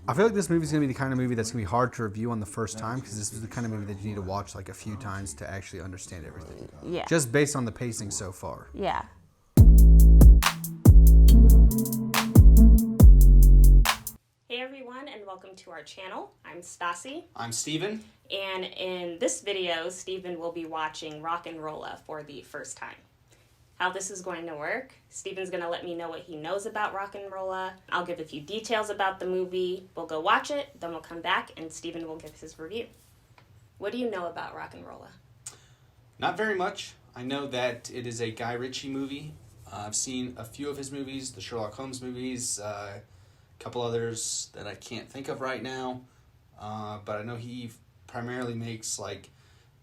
I feel like this movie's going to be the kind of movie that's going to be hard to review on the first time because this is the kind of movie that you need to watch like a few times to actually understand everything. Yeah. Just based on the pacing so far. Yeah. Hey everyone, and welcome to our channel. I'm Stassi. I'm Steven. And in this video, Steven will be watching RocknRolla for the first time. How this is going to work, Steven's going to let me know what he knows about RocknRolla. I'll give a few details about the movie. We'll go watch it, then we'll come back, and Steven will give his review. What do you know about RocknRolla? Not very much. I know that it is a Guy Ritchie movie. I've seen a few of his movies, the Sherlock Holmes movies, a couple others that I can't think of right now. But I know he primarily makes like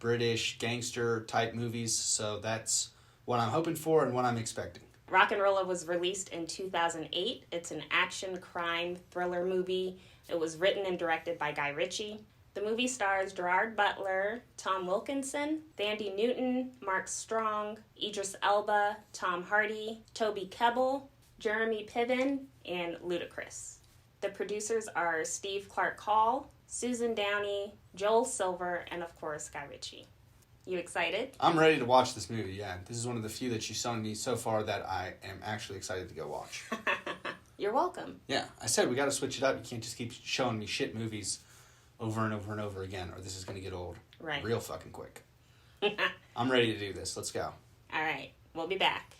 British gangster type movies, so that's what I'm hoping for and what I'm expecting. RocknRolla was released in 2008. It's an action crime thriller movie. It was written and directed by Guy Ritchie. The movie stars Gerard Butler, Tom Wilkinson, Thandie Newton, Mark Strong, Idris Elba, Tom Hardy, Toby Kebbell, Jeremy Piven, and Ludacris. The producers are Steve Clark Hall, Susan Downey, Joel Silver, and of course Guy Ritchie. You excited? I'm ready to watch this movie, yeah. This is one of the few that you've shown me so far that I am actually excited to go watch. You're welcome. Yeah, I said we got to switch it up. You can't just keep showing me shit movies over and over and over again, or this is going to get old Right. real fucking quick. I'm ready to do this. Let's go. All right, we'll be back.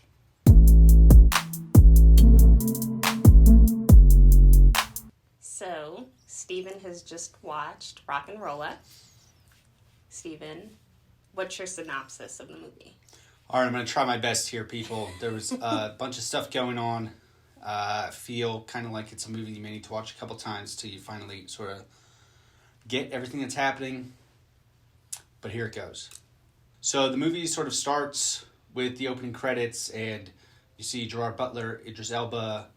So, Steven has just watched RocknRolla. Steven, what's your synopsis of the movie? All right, I'm going to try my best here, people. There was a bunch of stuff going on. I feel kind of like it's a movie you may need to watch a couple times till you finally sort of get everything that's happening. But here it goes. So the movie sort of starts with the opening credits, and you see Gerard Butler, Idris Elba.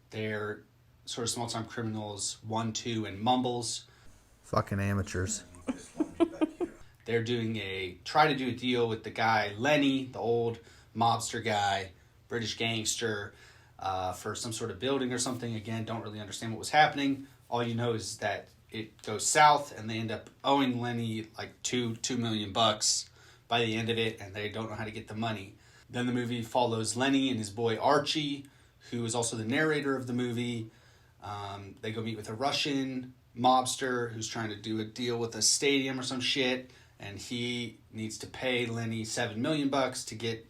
They're sort of small-time criminals, 1, 2, and Mumbles. Fucking amateurs. They're try to do a deal with the guy, Lenny, the old mobster guy, British gangster, for some sort of building or something. Again, don't really understand what was happening. All you know is that it goes south and they end up owing Lenny like $2 million by the end of it, and they don't know how to get the money. Then the movie follows Lenny and his boy Archie, who is also the narrator of the movie. They go meet with a Russian mobster who's trying to do a deal with a stadium or some shit, and he needs to pay Lenny $7 million to get,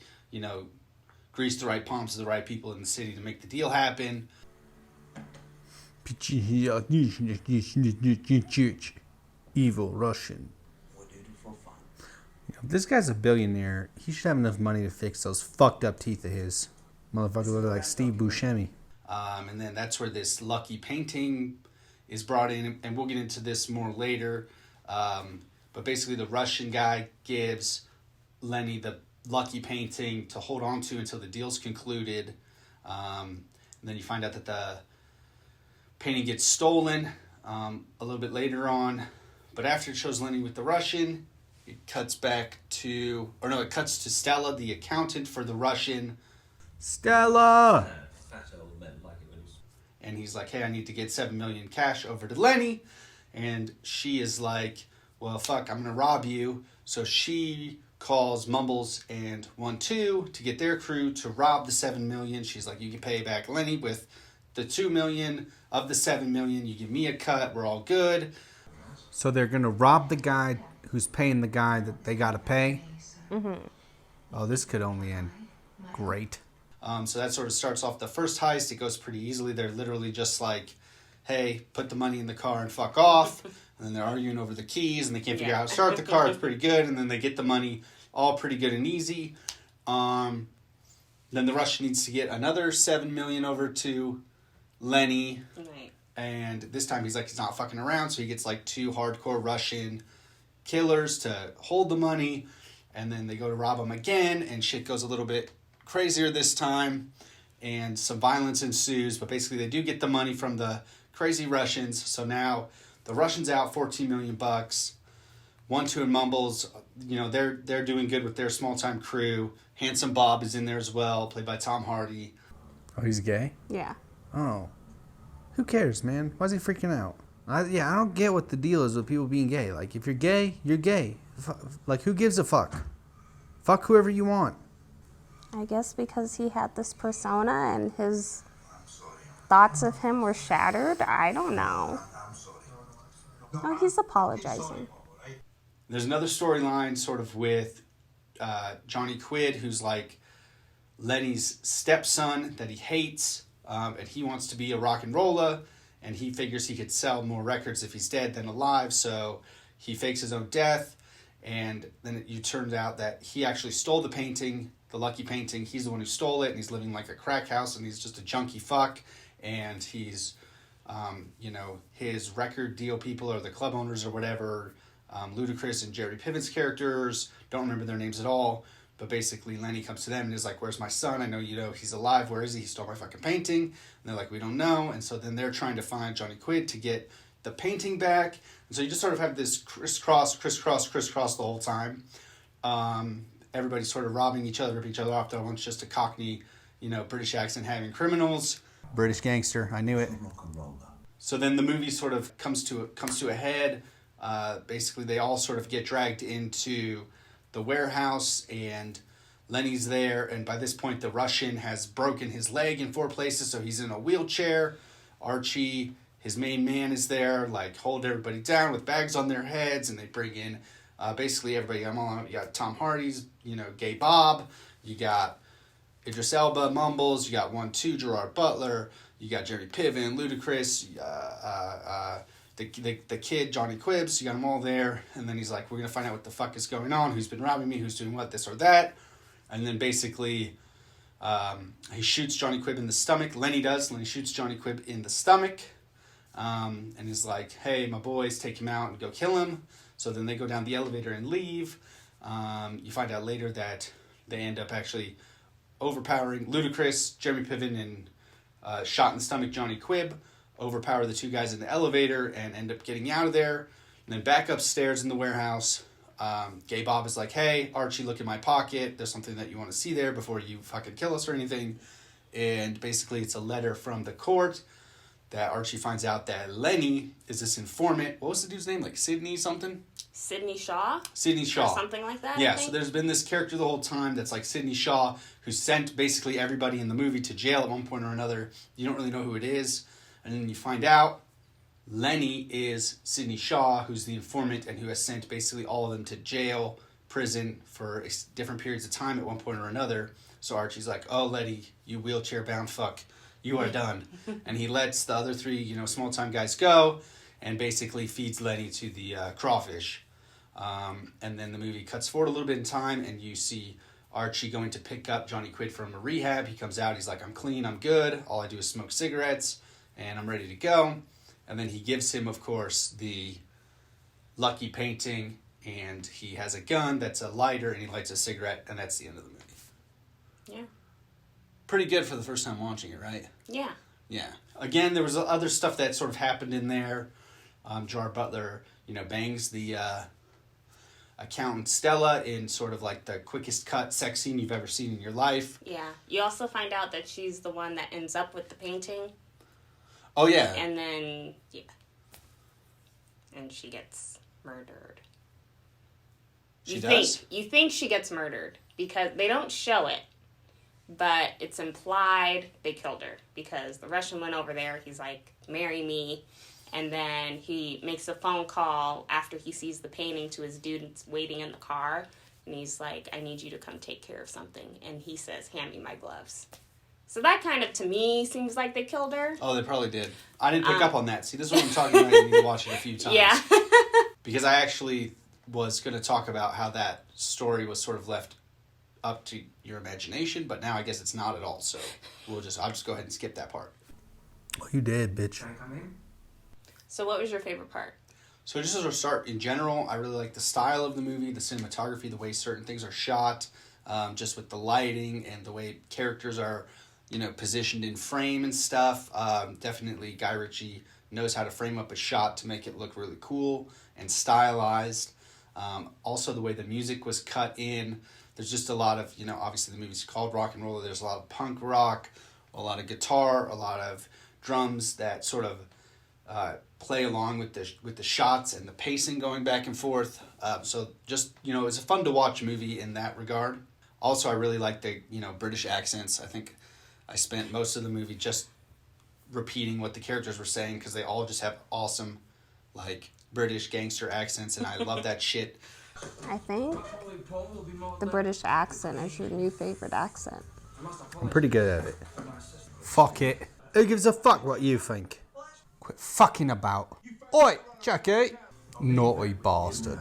grease the right palms of the right people in the city to make the deal happen. Evil Russian. If this guy's a billionaire, he should have enough money to fix those fucked up teeth of his. Motherfucker look like Steve Buscemi. And then that's where this lucky painting is brought in, and we'll get into this more later. But basically the Russian guy gives Lenny the lucky painting to hold on to until the deal's concluded. And then you find out that the painting gets stolen a little bit later on. But after it shows Lenny with the Russian, it cuts to Stella, the accountant for the Russian. Stella! And he's like, hey, I need to get $7 million cash over to Lenny. And she is like, well, fuck, I'm going to rob you. So she calls Mumbles and 1, 2 to get their crew to rob the $7 million. She's like, you can pay back Lenny with the $2 million of the $7 million. You give me a cut. We're all good. So they're going to rob the guy who's paying the guy that they got to pay? Mm-hmm. Oh, this could only end great. So that sort of starts off the first heist. It goes pretty easily. They're literally just like, hey, put the money in the car and fuck off. And then they're arguing over the keys, and they can't figure out how to start the car. It's pretty good. And then they get the money all pretty good and easy. Then the Russian needs to get another $7 million over to Lenny. Right. And this time he's like, he's not fucking around. So he gets like 2 hardcore Russian killers to hold the money. And then they go to rob him again, and shit goes a little bit crazier this time, and some violence ensues, but basically they do get the money from the crazy Russians. So now the Russians out $14 million. 1, 2, and Mumbles, they're doing good with their small-time crew. Handsome Bob is in there as well, played by Tom Hardy. Oh, he's gay? Yeah. Oh. Who cares, man? Why is he freaking out? I don't get what the deal is with people being gay. Like, if you're gay, you're gay. Like, who gives a fuck? Fuck whoever you want. I guess because he had this persona and his thoughts of him were shattered. I don't know. Oh, he's apologizing. There's another storyline sort of with Johnny Quid, who's like Lenny's stepson that he hates, and he wants to be a RocknRolla, and he figures he could sell more records if he's dead than alive, so he fakes his own death, and then it turns out that he actually stole the painting, the lucky painting. He's the one who stole it, and he's living like a crack house, and he's just a junkie fuck, and he's, his record deal people or the club owners or whatever, Ludacris and Jerry Piven's characters, don't remember their names at all, but basically Lenny comes to them and is like, where's my son? I know he's alive. Where is he? He stole my fucking painting. And they're like, we don't know. And so then they're trying to find Johnny Quid to get the painting back. And so you just sort of have this crisscross the whole time. Everybody's sort of robbing each other, ripping each other off. That one's just a Cockney, British accent having criminals. British gangster. I knew it. So then the movie sort of comes to a head. Basically, they all sort of get dragged into the warehouse, and Lenny's there. And by this point, the Russian has broken his leg in 4 places, so he's in a wheelchair. Archie, his main man, is there, like, hold everybody down with bags on their heads, and they bring in basically everybody. You got Tom Hardy's, Gay Bob. You got Idris Elba, Mumbles. You got 1-2, Gerard Butler. You got Jerry Piven, Ludacris. The kid, Johnny Quibbs, you got them all there, and then he's like, we're going to find out what the fuck is going on, who's been robbing me, who's doing what, this or that, and then basically, he shoots Johnny Quibb in the stomach. Lenny shoots Johnny Quibb in the stomach, and he's like, hey, my boys, take him out and go kill him. So then they go down the elevator and leave. You find out later that they end up actually overpowering Ludacris, Jeremy Piven, and shot in the stomach Johnny Quibb, overpower the 2 guys in the elevator and end up getting out of there. And then back upstairs in the warehouse, Gay Bob is like, hey, Archie, look in my pocket. There's something that you want to see there before you fucking kill us or anything. And basically it's a letter from the court that Archie finds out that Lenny is this informant. What was the dude's name? Like Sidney something? Sidney Shaw? Sidney Shaw. Or something like that, Yeah, so there's been this character the whole time that's like Sidney Shaw, who sent basically everybody in the movie to jail at one point or another. You don't really know who it is. And then you find out Lenny is Sidney Shaw, who's the informant and who has sent basically all of them to jail, prison for different periods of time at one point or another. So Archie's like, oh, Lenny, you wheelchair-bound fuck, you are done. And he lets the other 3, small-time guys go and basically feeds Lenny to the crawfish. And then the movie cuts forward a little bit in time, and you see Archie going to pick up Johnny Quid from a rehab. He comes out, he's like, I'm clean, I'm good, all I do is smoke cigarettes, and I'm ready to go. And then he gives him, of course, the lucky painting, and he has a gun that's a lighter, and he lights a cigarette, and that's the end of the movie. Yeah. Pretty good for the first time watching it, right? Yeah. Yeah. Again, there was other stuff that sort of happened in there. Gerard Butler, bangs the accountant Stella in sort of like the quickest cut sex scene you've ever seen in your life. Yeah. You also find out that she's the one that ends up with the painting. Oh, yeah. And then, yeah. And she gets murdered. She does? You think she gets murdered because they don't show it, but it's implied they killed her because the Russian went over there. He's like, marry me. And then he makes a phone call after he sees the painting to his dude waiting in the car. And he's like, I need you to come take care of something. And he says, hand me my gloves. So that kind of, to me, seems like they killed her. Oh, they probably did. I didn't pick up on that. See, this is what I'm talking about. You need to watch it a few times. Yeah. Because I actually was going to talk about how that story was sort of left up to your imagination, but now I guess it's not at all. So I'll just go ahead and skip that part. Oh, you did, bitch. Can I come in? So what was your favorite part? So just as a start, in general, I really like the style of the movie, the cinematography, the way certain things are shot, just with the lighting and the way characters are, positioned in frame and stuff. Definitely Guy Ritchie knows how to frame up a shot to make it look really cool and stylized. Also, the way the music was cut in. There's just a lot of, obviously the movie's called RocknRolla. There's a lot of punk rock, a lot of guitar, a lot of drums that sort of play along with the shots and the pacing going back and forth. So just, it's a fun to watch movie in that regard. Also, I really like the, British accents. I think I spent most of the movie just repeating what the characters were saying because they all just have awesome, British gangster accents, and I love that shit. I think the British accent is your new favorite accent. I'm pretty good at it. Fuck it. Who gives a fuck what you think? Quit fucking about. Oi, Jackie! Naughty bastard.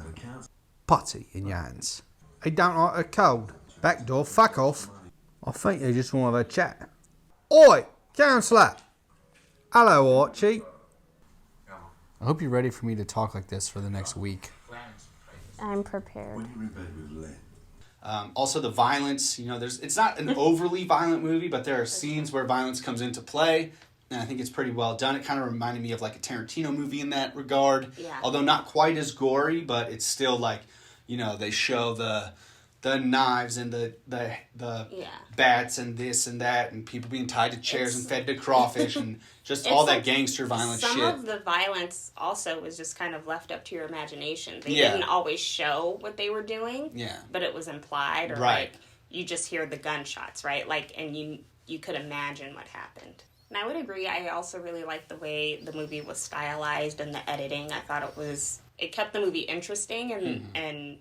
Putty in your hands. He don't like a cold. Back door, fuck off. I think they just want to have a chat. Oi, counsellor! Hello, Archie. I hope you're ready for me to talk like this for the next week. I'm prepared. Also, the violence, it's not an overly violent movie, but there are scenes where violence comes into play, and I think it's pretty well done. It kind of reminded me of a Tarantino movie in that regard, although not quite as gory, but it's still they show the knives and the bats and this and that, and people being tied to chairs and fed to crawfish and just all that gangster violence shit. Some of the violence also was just kind of left up to your imagination. They didn't always show what they were doing, but it was implied, or you just hear the gunshots, right? And you could imagine what happened. And I would agree, I also really liked the way the movie was stylized and the editing. I thought it kept the movie interesting and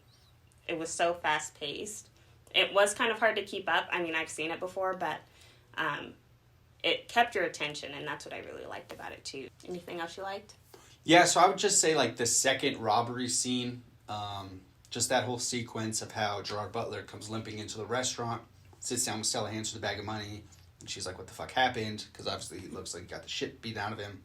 it was so fast-paced. It was kind of hard to keep up. I mean, I've seen it before, but it kept your attention, and that's what I really liked about it, too. Anything else you liked? Yeah, so I would just say, the second robbery scene, just that whole sequence of how Gerard Butler comes limping into the restaurant, sits down with Stella, hands her the bag of money, and she's like, what the fuck happened? Because obviously he looks like he got the shit beat out of him.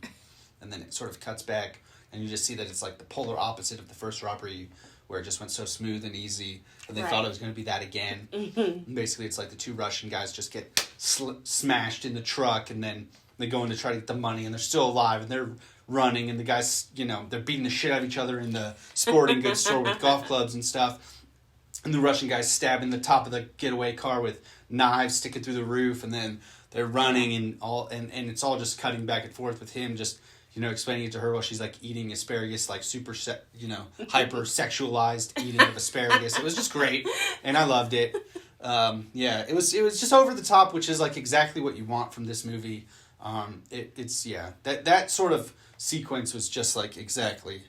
And then it sort of cuts back, and you just see that it's the polar opposite of the first robbery, where it just went so smooth and easy, and they thought it was going to be that again. Mm-hmm. Basically, it's the two Russian guys just get smashed in the truck, and then they go in to try to get the money, and they're still alive, and they're running, and the guys, they're beating the shit out of each other in the sporting goods store with golf clubs and stuff, and the Russian guys stabbing the top of the getaway car with knives sticking through the roof, and then they're running, and it's all just cutting back and forth with him just explaining it to her while she's eating asparagus, super, hyper sexualized eating of asparagus. It was just great, and I loved it. It was just over the top, which is exactly what you want from this movie. That sort of sequence was just exactly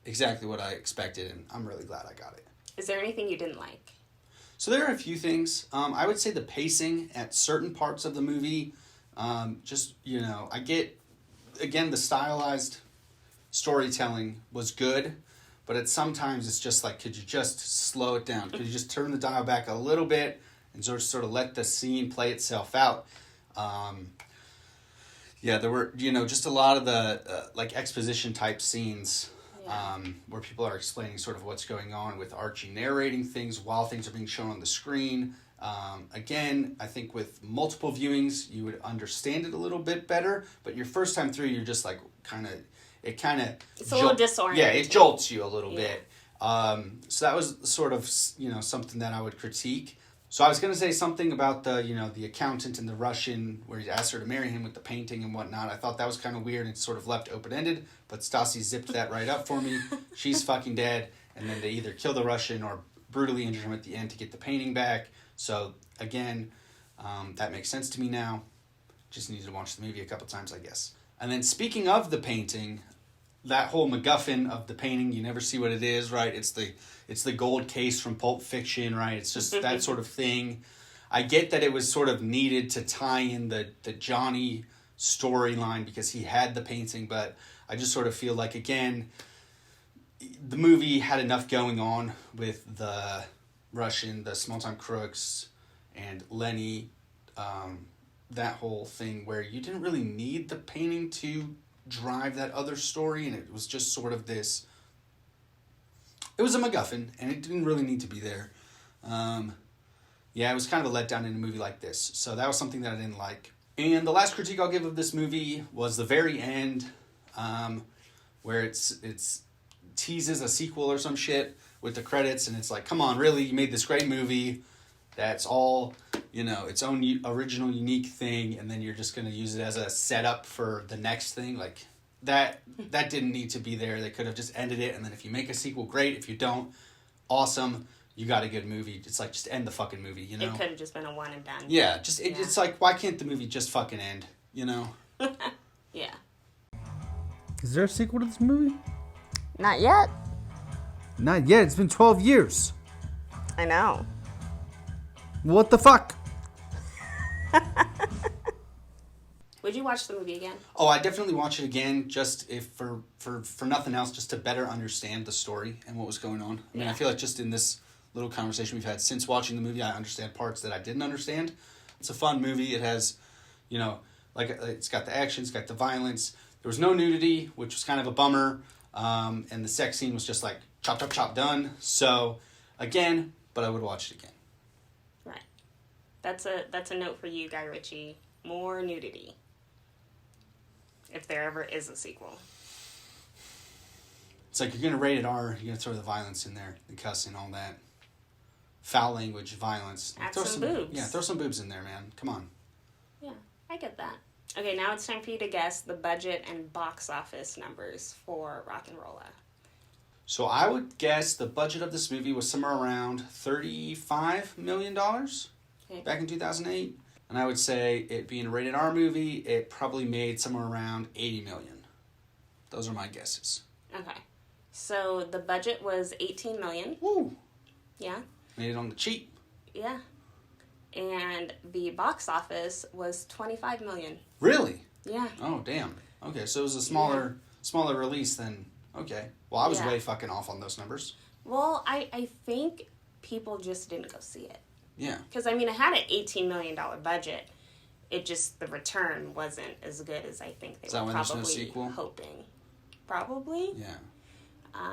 what I expected, and I'm really glad I got it. Is there anything you didn't like? So there are a few things. I would say the pacing at certain parts of the movie, I get. Again, the stylized storytelling was good, but sometimes it's just could you just slow it down? Could you just turn the dial back a little bit and sort of let the scene play itself out? There were, just a lot of the, exposition type scenes where people are explaining sort of what's going on with Archie narrating things while things are being shown on the screen. Again, I think with multiple viewings, you would understand it a little bit better, but your first time through, you're just it's a little disorienting. Yeah, it jolts you a little bit. So that was sort of, something that I would critique. So I was going to say something about the accountant and the Russian, where he asked her to marry him with the painting and whatnot. I thought that was kind of weird and sort of left open-ended, but Stassi zipped that right up for me. She's fucking dead, and then they either kill the Russian or brutally injure him at the end to get the painting back. So, again, that makes sense to me now. Just needed to watch the movie a couple times, I guess. And then speaking of the painting, that whole MacGuffin of the painting, you never see what it is, right? It's the gold case from Pulp Fiction, right? It's just that sort of thing. I get that it was sort of needed to tie in the Johnny storyline because he had the painting, but I just sort of feel again, the movie had enough going on with the Russian, the small-time crooks, and Lenny, that whole thing where you didn't really need the painting to drive that other story, and it was just sort of this, it was a MacGuffin, and it didn't really need to be there. It was kind of a letdown in a movie like this, so that was something that I didn't like. And the last critique I'll give of this movie was the very end, where it's teases a sequel or some shit with the credits, and it's come on, really, you made this great movie that's all, its own original unique thing, and then you're just going to use it as a setup for the next thing. that didn't need to be there. They could have just ended it, and then if you make a sequel, great. If you don't, awesome. You got a good movie. It's like, just end the fucking movie, you know? It could have just been a one and done. Yeah, it's like, why can't the movie just fucking end, you know? Yeah. Is there a sequel to this movie? Not yet. Not yet. It's been 12 years. I know. What the fuck? Would you watch the movie again? Oh, I definitely watch it again, just if for nothing else, just to better understand the story and what was going on. I mean, I feel like just in this little conversation we've had since watching the movie, I understand parts that I didn't understand. It's a fun movie. It has, you know, like, it's got the action, it's got the violence. There was no nudity, which was kind of a bummer. And the sex scene was just like chop, chop, chop, done. So, again, but I would watch it again. Right. That's a note for you, Guy Ritchie. More nudity. If there ever is a sequel. It's like, you're going to rate it R, you're going to throw the violence in there, the cussing, all that. Foul language, violence. Add Throw some boobs. Yeah, throw some boobs in there, man. Come on. Yeah, I get that. Okay, now it's time for you to guess the budget and box office numbers for RocknRolla. So I would guess the budget of this movie was somewhere around $35 million back in 2008. And I would say, it being a rated R movie, it probably made somewhere around $80 million. Those are my guesses. Okay. So the budget was $18 million. Woo! Yeah. Made it on the cheap. Yeah. And the box office was $25 million. Really? Yeah. Oh, damn. Okay, so it was a smaller release than... Okay. Well, I was way fucking off on those numbers. Well, I think people just didn't go see it. Yeah. Because, I mean, it had an $18 million budget. It just, the return wasn't as good as I think they were probably hoping. Probably. Yeah.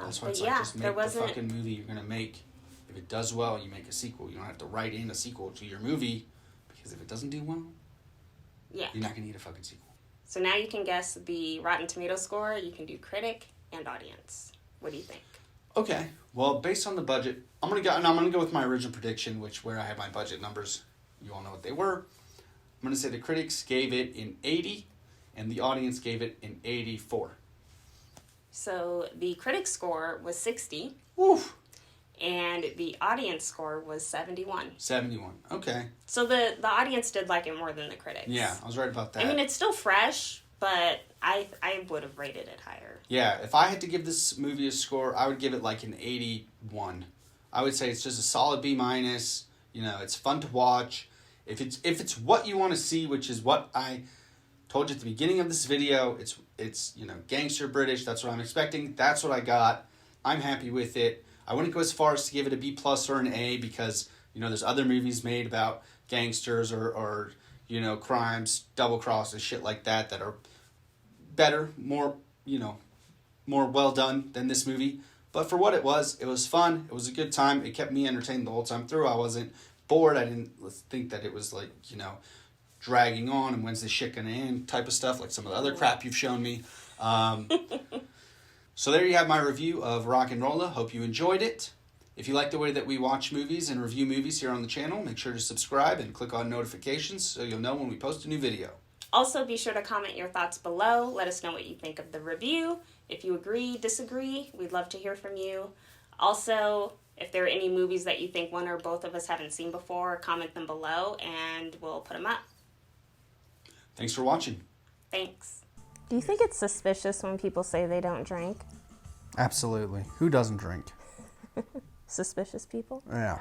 That's why but it's yeah, like, just make the wasn't... fucking movie you're going to make. If it does well, you make a sequel. You don't have to write in a sequel to your movie, because if it doesn't do well, you're not going to need a fucking sequel. So now you can guess the Rotten Tomato score. You can do critic and audience. What do you think? Okay. Well, based on the budget, I'm gonna go with my original prediction, where I had my budget numbers. You all know what they were. I'm gonna say the critics gave it an 80, and the audience gave it an 84. So the critic score was 60. Woof. And the audience score was 71. 71. Okay. So the audience did like it more than the critics. Yeah, I was right about that. I mean, it's still fresh, but I would have rated it higher. Yeah, if I had to give this movie a score, I would give it like an 81. I would say it's just a solid B-. You know, it's fun to watch. If it's what you want to see, which is what I told you at the beginning of this video, it's you know, gangster British. That's what I'm expecting. That's what I got. I'm happy with it. I wouldn't go as far as to give it a B+ or an A, because, you know, there's other movies made about gangsters or you know, crimes, double crosses, shit like that are better, more, you know, more well done than this movie. But for what it was fun. It was a good time. It kept me entertained the whole time through. I wasn't bored. I didn't think that it was like, you know, dragging on and when's this shit gonna end type of stuff, like some of the other crap you've shown me. So there you have my review of RocknRolla. Hope you enjoyed it. If you like the way that we watch movies and review movies here on the channel, make sure to subscribe and click on notifications so you'll know when we post a new video. Also, be sure to comment your thoughts below. Let us know what you think of the review. If you agree, disagree, we'd love to hear from you. Also, if there are any movies that you think one or both of us haven't seen before, comment them below and we'll put them up. Thanks for watching. Thanks. Do you think it's suspicious when people say they don't drink? Absolutely. Who doesn't drink? Suspicious people? Yeah.